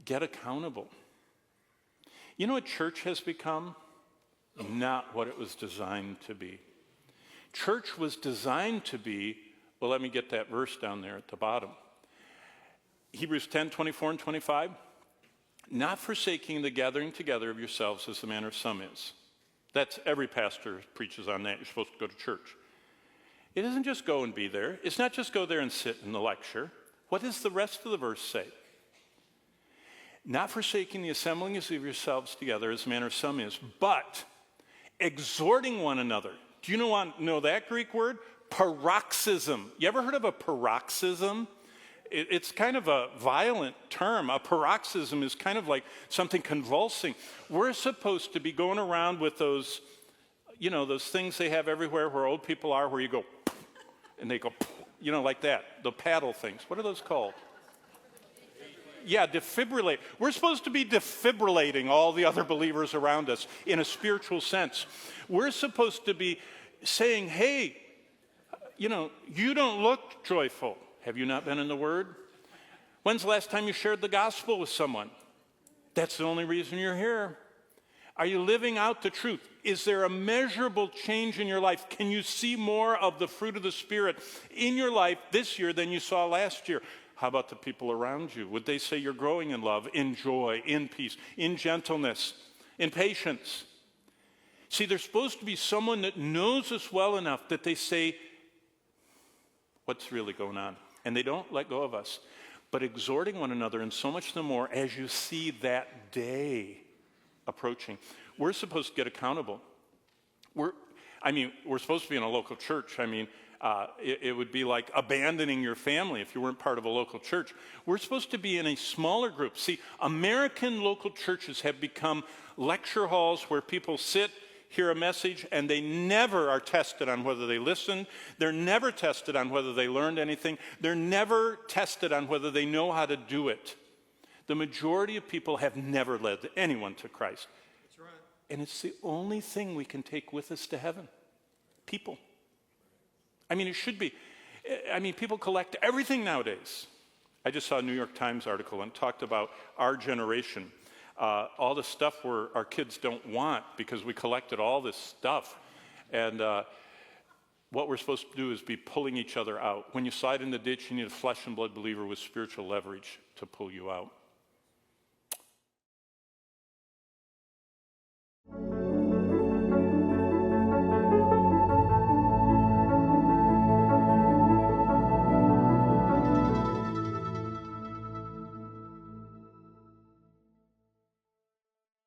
get accountable. You know what church has become? Not what it was designed to be. Church was designed to be, well, let me get that verse down there at the bottom. Hebrews 10, 24 and 25. Not forsaking the gathering together of yourselves as the manner of some is. That's every pastor preaches on that. You're supposed to go to church. It isn't just go and be there. It's not just go there and sit in the lecture. What does the rest of the verse say? Not forsaking the assembling of yourselves together as the manner of some is, but exhorting one another. Do you know that Greek word? Paroxysm. You ever heard of a paroxysm? It's kind of a violent term. A paroxysm is kind of like something convulsing. We're supposed to be going around with those, those things they have everywhere where old people are, where you go, and they go, like that. The paddle things. What are those called? Yeah, defibrillate. We're supposed to be defibrillating all the other believers around us in a spiritual sense. We're supposed to be saying, hey, you don't look joyful. Have you not been in the Word? When's the last time you shared the gospel with someone? That's the only reason you're here. Are you living out the truth? Is there a measurable change in your life? Can you see more of the fruit of the Spirit in your life this year than you saw last year? How about the people around you? Would they say you're growing in love, in joy, in peace, in gentleness, in patience? See, there's supposed to be someone that knows us well enough that they say, what's really going on? And they don't let go of us. But exhorting one another, and so much the more as you see that day approaching. We're supposed to get accountable. We're supposed to be in a local church. It would be like abandoning your family if you weren't part of a local church. We're supposed to be in a smaller group. See, American local churches have become lecture halls where people sit, hear a message, and they never are tested on whether they listened. They're never tested on whether they learned anything. They're never tested on whether they know how to do it. The majority of people have never led anyone to Christ. That's right. And it's the only thing we can take with us to heaven. People. It should be. People collect everything nowadays. I just saw a New York Times article and talked about our generation. All the stuff our kids don't want because we collected all this stuff. And what we're supposed to do is be pulling each other out. When you slide in the ditch, you need a flesh and blood believer with spiritual leverage to pull you out.